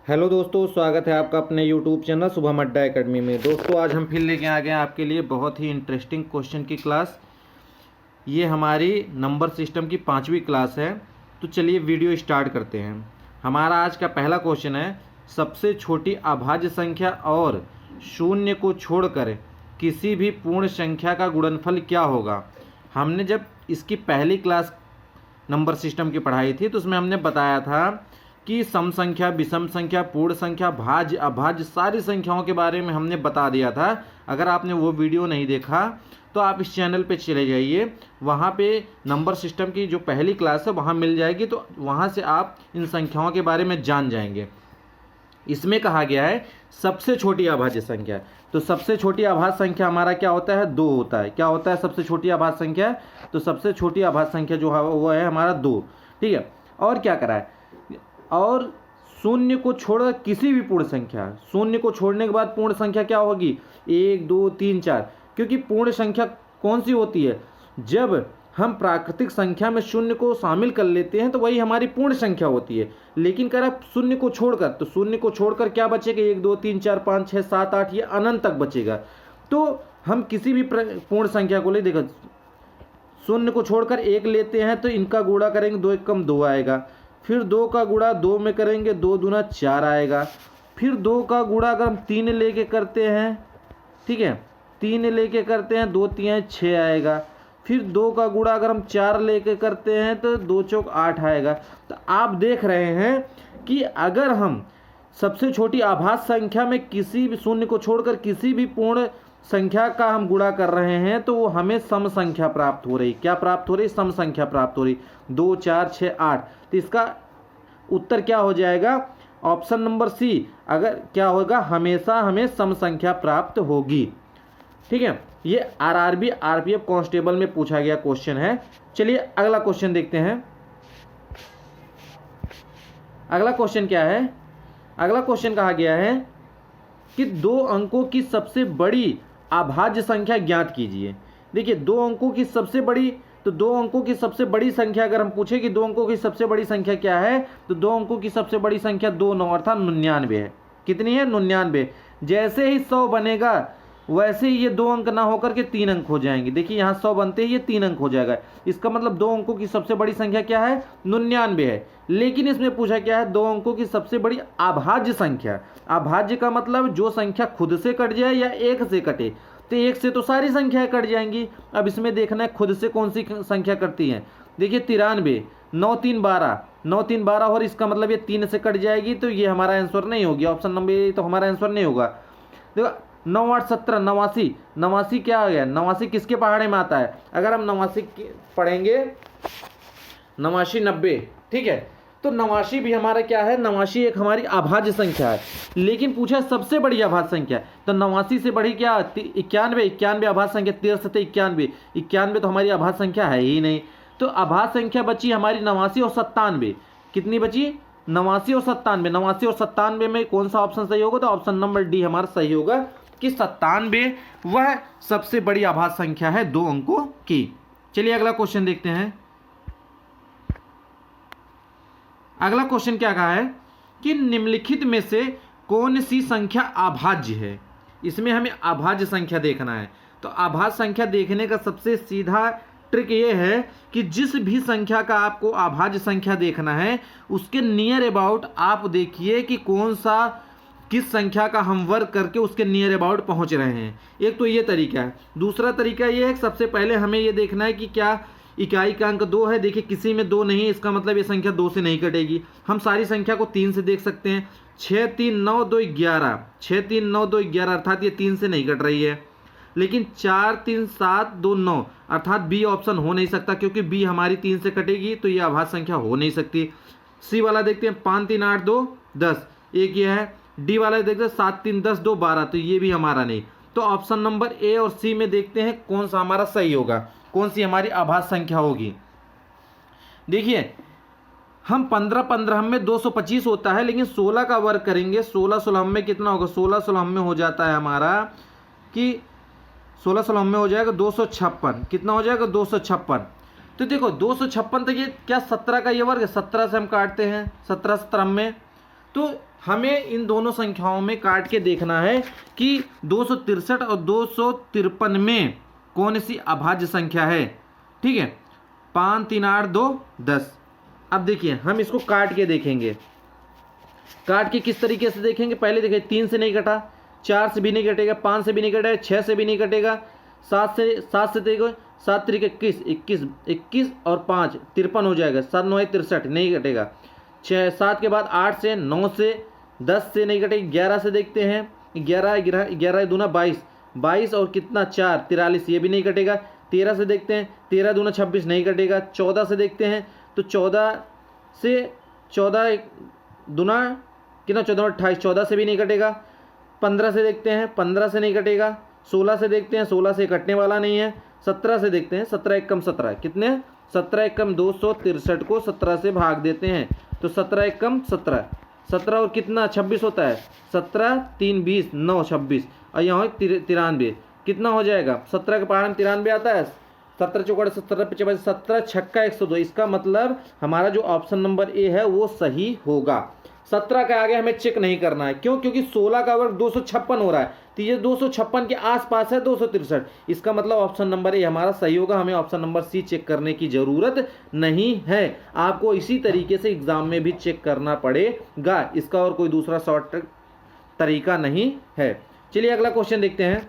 Hello दोस्तों, स्वागत है आपका अपने यूट्यूब चैनल शुभम अड्डा एकेडमी में। दोस्तों आज हम फिर लेके आ गए हैं आपके लिए बहुत ही इंटरेस्टिंग क्वेश्चन की क्लास। ये हमारी नंबर सिस्टम की 5वीं क्लास है। तो चलिए वीडियो स्टार्ट करते हैं। हमारा आज का पहला क्वेश्चन है, सबसे छोटी अभाज्य संख्या और शून्य को छोड़कर किसी भी पूर्ण संख्या का गुणनफल क्या होगा। हमने जब इसकी पहली क्लास नंबर सिस्टम की पढ़ाई थी तो उसमें हमने बताया था कि सम संख्या, विषम संख्या, पूर्ण संख्या, भाज्य, अभाज्य सारी संख्याओं के बारे में हमने बता दिया था। अगर आपने वो वीडियो नहीं देखा तो आप इस चैनल पे चले जाइए, वहाँ पे नंबर सिस्टम की जो पहली क्लास है वहाँ मिल जाएगी। तो वहाँ से आप इन संख्याओं के बारे में जान जाएंगे। इसमें कहा गया है सबसे छोटी अभाज्य संख्या। तो सबसे छोटी अभाज्य संख्या हमारा क्या होता है? 2 होता है। क्या होता है सबसे छोटी अभाज्य संख्या? तो सबसे छोटी अभाज्य संख्या जो है वो है हमारा 2। ठीक है। और क्या करा है? और शून्य को छोड़कर किसी भी पूर्ण संख्या, शून्य को छोड़ने के बाद पूर्ण संख्या क्या होगी? 1 2 3 4। क्योंकि पूर्ण संख्या कौन सी होती है? जब हम प्राकृतिक संख्या में शून्य को शामिल कर लेते हैं तो वही हमारी पूर्ण संख्या होती है। लेकिन कह रहा शून्य को छोड़कर, तो शून्य को छोड़कर क्या बचेगा? 1 2 3 4 5 6 7 8, ये अनंत तक बचेगा। तो हम किसी भी पूर्ण संख्या को ले, देखो शून्य को छोड़कर 1 लेते हैं तो इनका गुणा करेंगे, 2 1 कम 2 आएगा। फिर 2 का गुणा 2 में करेंगे, 2 दूना 4 आएगा। फिर 2 का गुणा अगर हम 3 लेके करते हैं, ठीक है, 3 लेके करते हैं, 2 3 6 आएगा। फिर 2 का गुणा अगर हम 4 लेके करते हैं तो 2 चौक 8 आएगा। तो आप देख रहे हैं कि अगर हम सबसे छोटी आभाज्य संख्या में किसी भी शून्य को छोड़कर किसी भी पूर्ण संख्या का हम गुणा कर रहे हैं तो वो हमें सम संख्या प्राप्त हो रही। क्या प्राप्त हो रही? सम संख्या प्राप्त हो रही। 2 4 6 8। तो इसका उत्तर क्या हो जाएगा? Option number C. अगर क्या होगा? हमेशा हमें सम संख्या प्राप्त होगी। ठीक है। ये आरआरबी आरपीएफ कांस्टेबल में पूछा गया क्वेश्चन है। चलिए अगला क्वेश्चन देखते हैं। अगला क्वेश्चन क्या है? अगला क्वेश्चन कहा गया है कि 2 अंकों की सबसे बड़ी अभाज्य संख्या ज्ञात कीजिए। देखिए 2 अंकों की सबसे बड़ी, तो 2 अंकों की सबसे बड़ी संख्या अगर हम पूछे कि 2 अंकों की सबसे बड़ी संख्या क्या है, तो 2 अंकों की सबसे बड़ी संख्या 2 9 अर्थात 99 है। कितनी है? 99। जैसे ही 100 बनेगा वैसे ही ये 2 अंक ना होकर के 3 अंक हो जाएंगे। देखिए यहाँ 100 बनते ही ये 3 अंक हो जाएगा। इसका मतलब 2 अंकों की सबसे बड़ी संख्या क्या है? 99 है। लेकिन इसमें पूछा क्या है? 2 अंकों की सबसे बड़ी अभाज्य संख्या। अभाज्य का मतलब जो संख्या खुद से कट जाए या 1 से कटे। तो 1 से तो सारी संख्याएं कट जाएंगी। अब इसमें देखना है खुद से कौन सी संख्या कटती है। देखिए 93, 9 3 12, 9 3 12 और इसका मतलब ये 3 से कट जाएगी। तो ये हमारा आंसर नहीं होगी। ऑप्शन नंबर ए तो हमारा आंसर नहीं होगा। देखो 9 8 17, 89। 89 क्या आ गया? 89 किसके पहाड़े में आता है? अगर हम 89 पढ़ेंगे, 89 90, ठीक है। तो 89 भी हमारा क्या है? 89 एक हमारी अभाज्य संख्या है। लेकिन पूछा सबसे बड़ी अभाज्य संख्या, तो 89 से बड़ी क्या? 91। 91 अभाज्य संख्या। 13 7 91। 91 तो हमारी अभाज्य संख्या है ही नहीं। तो अभाज्य संख्या बची हमारी 89 और 97। कितनी बची? 89 और 97। 89 और 97 में कौन सा ऑप्शन सही होगा? तो ऑप्शन नंबर डी हमारा सही होगा कि 97 वह सबसे बड़ी अभाज्य संख्या है 2 अंकों की। चलिए अगला क्वेश्चन देखते हैं। अगला क्वेश्चन क्या कहा है कि निम्नलिखित में से कौन सी संख्या अभाज्य है? इसमें हमें अभाज्य संख्या देखना है। तो अभाज्य संख्या देखने का सबसे सीधा ट्रिक ये है कि जिस भी संख्या का आपको अभाज्य संख्या देखना है उसके नियर अबाउट आप देखिए कि कौन सा, किस संख्या का हम वर्ग करके उसके नियर अबाउट पहुंच रहे हैं। एक तो ये तरीका है। दूसरा तरीका ये है कि सबसे पहले हमें ये देखना है कि क्या इकाई का अंक 2 है। देखिए किसी में 2 नहीं है, इसका मतलब ये संख्या 2 से नहीं कटेगी। हम सारी संख्या को 3 से देख सकते हैं। 6 3 9 2 11, 6 3 9 2 11 अर्थात ये 3 से नहीं कट रही है। लेकिन 4 3 7 2 9 अर्थात बी ऑप्शन हो नहीं सकता, क्योंकि बी हमारी 3 से कटेगी तो ये अभाज्य संख्या हो नहीं सकती। सी वाला देखते हैं, 5 3 8 2 10, एक ये है। डी वाला देखते हैं 7 3 10 2 12, तो ये भी हमारा नहीं। तो ऑप्शन नंबर ए और सी में देखते हैं कौन सा हमारा सही होगा, कौन सी हमारी अभाज्य संख्या होगी। देखिए हम 15 15 में 225 होता है, लेकिन 16 का वर्ग करेंगे, 16 16 में कितना होगा? 16 16 में हो जाता है हमारा कि 16 16 में हो जाएगा 256। कितना हो जाएगा? 256। तो देखो 256 तक ये क्या 17 का ये वर्ग है, 17 से हम काटते हैं, 17 17 में तो हमें इन दोनों संख्याओं में काट के देखना है कि 263 और 253 में कौन सी अभाज्य संख्या है। ठीक है, 5 3 8 2 10। अब देखिए हम इसको काट के देखेंगे। काट के किस तरीके से देखेंगे, पहले देखिए 3 से नहीं कटा, 4 से भी नहीं कटेगा, 5 से भी नहीं कटेगा, 6 से भी नहीं कटेगा, 7 से देखो, 7 3 21 और 5 53 हो जाएगा, 7 9 63 नहीं कटेगा। 7 के बाद 8 से, 9 से, 10 से नहीं कटेगी, 11 से देखते हैं, 11 दूना 22 और कितना 4 43 ये भी नहीं कटेगा। 13 से देखते हैं, 13 दूना 26 नहीं कटेगा। 14 से देखते हैं तो 14 से 14 दूना कितना 14 28, 14 से भी नहीं कटेगा। 15 से देखते हैं, 15 से नहीं कटेगा। 16 से देखते हैं, 16 से कटने वाला नहीं है। 17 से देखते हैं, 17 एकम 17 कितने, 17 एकम 263 को 17 से भाग देते हैं तो 17 एकम 17, 17 और कितना 26 होता है, 17 3 20 9 26 और यहाँ 93 कितना हो जाएगा, 17 के पहाड़ में 93 आता है। 17 चौकड़ 17 55 17 छक्का 102। इसका मतलब हमारा जो ऑप्शन नंबर ए है वो सही होगा। 17 के आगे हमें चेक नहीं करना है, क्यों, क्योंकि 16 का वर्ग 256 हो रहा है तो ये 256 के आसपास है 263। इसका मतलब ऑप्शन नंबर ए हमारा सही होगा। हमें ऑप्शन नंबर सी चेक करने की जरूरत नहीं है। आपको इसी तरीके से एग्जाम में भी चेक करना पड़ेगा, इसका और कोई दूसरा शॉर्ट तरीका नहीं है। चलिए अगला क्वेश्चन देखते हैं।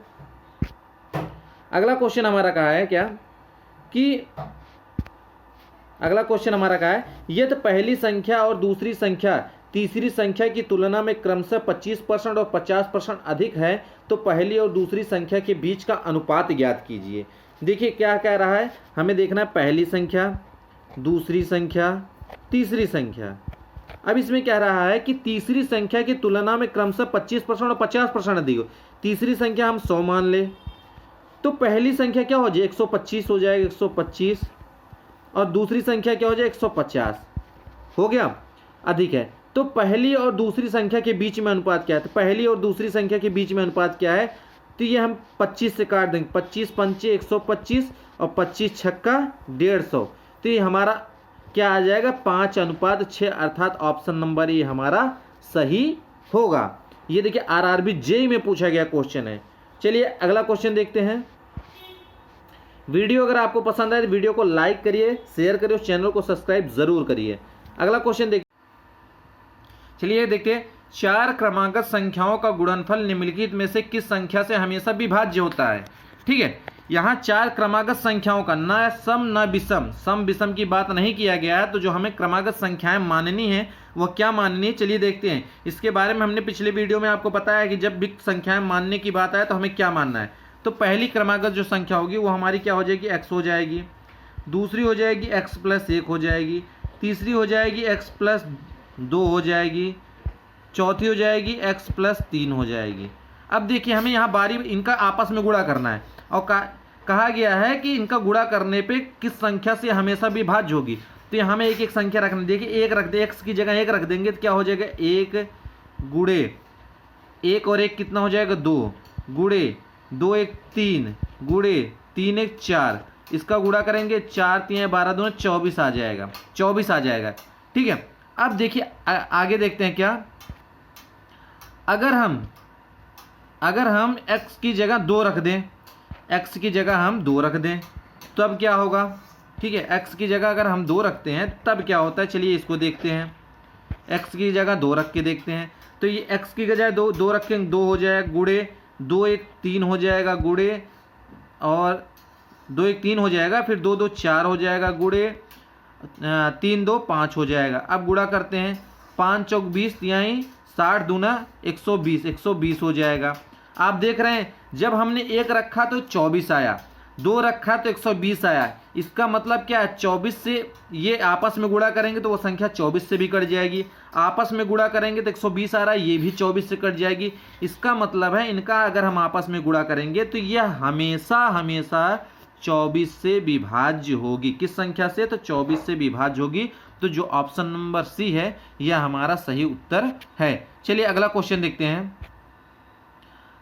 अगला क्वेश्चन हमारा कहा है क्या कि अगला क्वेश्चन हमारा कहा है, यदि पहली संख्या और दूसरी संख्या तीसरी संख्या की तुलना में क्रमशः 25% और 50% अधिक है तो पहली और दूसरी संख्या के बीच का अनुपात ज्ञात कीजिए। देखिए क्या कह रहा है, हमें देखना है पहली संख्या, दूसरी संख्या, तीसरी संख्या। अब इसमें कह रहा है कि तीसरी संख्या की तुलना में क्रमशः 25% और 50% अधिक हो। तीसरी संख्या हम 100 मान ले तो पहली संख्या क्या हो जाए 125 हो जाएगा, 125, और दूसरी संख्या क्या हो जाए 150 हो गया, अधिक है। तो पहली और दूसरी संख्या के बीच में अनुपात क्या है, तो पहली और दूसरी संख्या के बीच में अनुपात क्या है, तो ये हम 25 से काट देंगे, 25 पंचे 125 और 25 छक्का 150, तो ये हमारा क्या आ जाएगा 5:6, अर्थात ऑप्शन नंबर ये हमारा सही होगा। ये देखिए आरआरबी जेईई में पूछा गया क्वेश्चन है। चलिए अगला क्वेश्चन देखते हैं। वीडियो अगर आपको पसंद आए तो वीडियो को लाइक करिए, शेयर करिए, उस चैनल को सब्सक्राइब जरूर करिए। अगला क्वेश्चन देखिए। चलिए देखते हैं, 4 क्रमागत संख्याओं का गुणनफल निम्नलिखित में से किस संख्या से हमेशा विभाज्य होता है। ठीक है, यहाँ 4 क्रमागत संख्याओं का, न सम न विषम, सम विषम की बात नहीं किया गया है, तो जो हमें क्रमागत संख्याएं माननी है वो क्या माननी है, चलिए देखते हैं। इसके बारे में हमने पिछले वीडियो में आपको बताया कि जब भी संख्याएं मानने की बात आए तो हमें क्या मानना है। तो पहली क्रमागत जो संख्या होगी वो हमारी क्या हो जाएगी, x हो जाएगी, दूसरी हो जाएगी x + 1 हो जाएगी, तीसरी हो जाएगी x + 2 हो जाएगी, चौथी हो जाएगी x + 3 हो जाएगी। अब देखिए हमें यहाँ बारी इनका आपस में गुणा करना है और कहा गया है कि इनका गुणा करने पे किस संख्या से हमेशा विभाज्य होगी। तो यहाँ हमें एक एक संख्या रखनी, देखिए 1 रख दे, x की जगह 1 रख देंगे तो क्या हो जाएगा 1 गुणे 1 और 1 कितना हो जाएगा 2 गुणे 2 1 3 गुणे 3 1 4, इसका गुणा करेंगे 4 3 12 2 24 आ जाएगा, 24 आ जाएगा। ठीक है, अब देखिए आगे देखते हैं क्या, अगर हम x की जगह 2 रख दें, x की जगह हम 2 रख दें तो अब क्या होगा। ठीक है, x की जगह अगर हम 2 रखते हैं तब क्या होता है, चलिए इसको देखते हैं। x की जगह 2 रख के देखते हैं तो ये x की बजाय 2 रखेंगे 2 हो जाएगा गुणे 2 1 3 हो जाएगा गुणे, और 2 1 3 हो जाएगा, फिर 2 2 4 हो जाएगा गुणे, 3 2 5 हो जाएगा। अब गुणा करते हैं, 5 चौक 20 यानी 60 दूना 120, 120 हो जाएगा। आप देख रहे हैं जब हमने 1 रखा तो 24 आया, 2 रखा तो 120 आया। इसका मतलब क्या है, 24 से ये आपस में गुणा करेंगे तो वो संख्या 24 से भी कट जाएगी, आपस में गुणा करेंगे तो 120 आ रहा है, ये भी 24 से कट जाएगी। इसका मतलब है इनका अगर हम आपस में गुणा करेंगे तो यह हमेशा 24 से विभाज्य होगी। किस संख्या से, तो 24 से विभाज्य होगी। तो जो ऑप्शन नंबर सी है यह हमारा सही उत्तर है। चलिए अगला क्वेश्चन देखते हैं।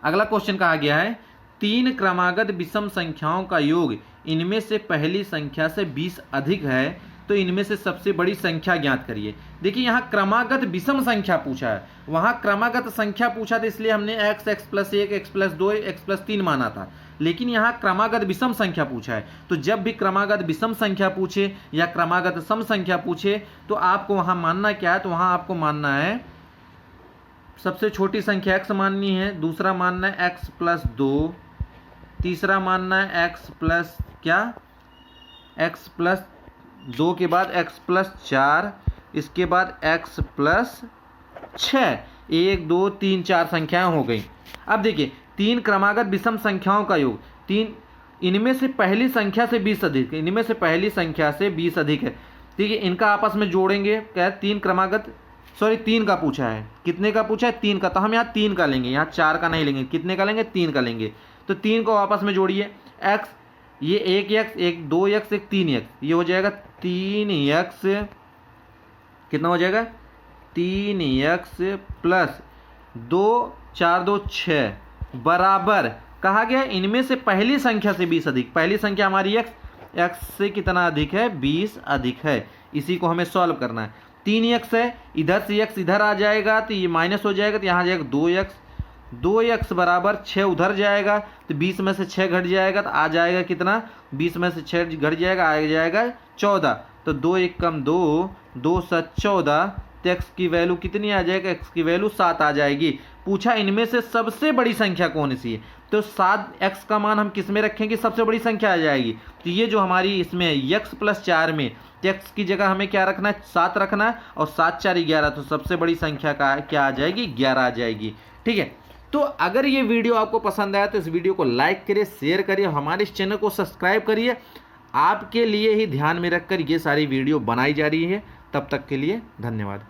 अगला क्वेश्चन कहा गया है, 3 क्रमागत विषम संख्याओं का योग इनमें से पहली संख्या से 20 अधिक है तो इनमें से सबसे बड़ी संख्या ज्ञात करिए। देखिए यहाँ क्रमागत विषम संख्या पूछा है, वहाँ क्रमागत संख्या पूछा था इसलिए हमने x + 1 x + 2 x + 3 माना था, लेकिन यहाँ क्रमागत विषम संख्या पूछा है। तो जब भी क्रमागत विषम संख्या पूछे या क्रमागत सम संख्या पूछे तो आपको वहाँ मानना क्या है, तो वहाँ आपको मानना है सबसे छोटी संख्या x माननी है, दूसरा मानना है x + 2, तीसरा मानना है x प्लस क्या x + 2 के बाद x + 4, इसके बाद x + 6। 1 2 3 4 संख्याएं हो गई। अब देखिए 3 क्रमागत विषम संख्याओं का योग, 3 इनमें से पहली संख्या से 20 अधिक है, इनमें से पहली संख्या से 20 अधिक है। ठीक है, इनका आपस में जोड़ेंगे, क्या 3 क्रमागत 3 का पूछा है, कितने का पूछा है 3 का, तो हम यहाँ 3 का लेंगे, यहाँ 4 का नहीं लेंगे, कितने का लेंगे 3 का लेंगे। तो 3 को आपस में जोड़िए, x ये 1x 1 2x 1 3x, ये हो जाएगा 3x, कितना हो जाएगा 3x + 2 4 2 6 बराबर, कहा गया इनमें से पहली संख्या से 20 अधिक, पहली संख्या हमारी x से कितना अधिक है 20 अधिक है, इसी को हमें सॉल्व करना है। 3x है, इधर से x इधर आ जाएगा तो ये माइनस हो जाएगा, तो यहाँ आ जाएगा 2x बराबर 6 उधर जाएगा तो 20 में से 6 घट जाएगा तो आ जाएगा कितना, 20 में से 6 घट जाएगा आ जाएगा 14, तो 2 1 कम 2 2 7 14, तो x की वैल्यू कितनी आ जाएगा, x की वैल्यू 7 आ जाएगी। पूछा इनमें से सबसे बड़ी संख्या कौन सी है, तो 7x का मान हम किस में रखेंगे, सबसे बड़ी संख्या आ जाएगी। तो ये जो हमारी इसमें x + 4 में x की जगह हमें क्या रखना है 7 रखना है, और 7 4 11, तो सबसे बड़ी संख्या का क्या आ जाएगी 11 आ जाएगी। ठीक है, तो अगर ये वीडियो आपको पसंद आया तो इस वीडियो को लाइक करिए, शेयर करिए, हमारे इस चैनल को सब्सक्राइब करिए। आपके लिए ही ध्यान में रखकर ये सारी वीडियो बनाई जा रही है। तब तक के लिए धन्यवाद।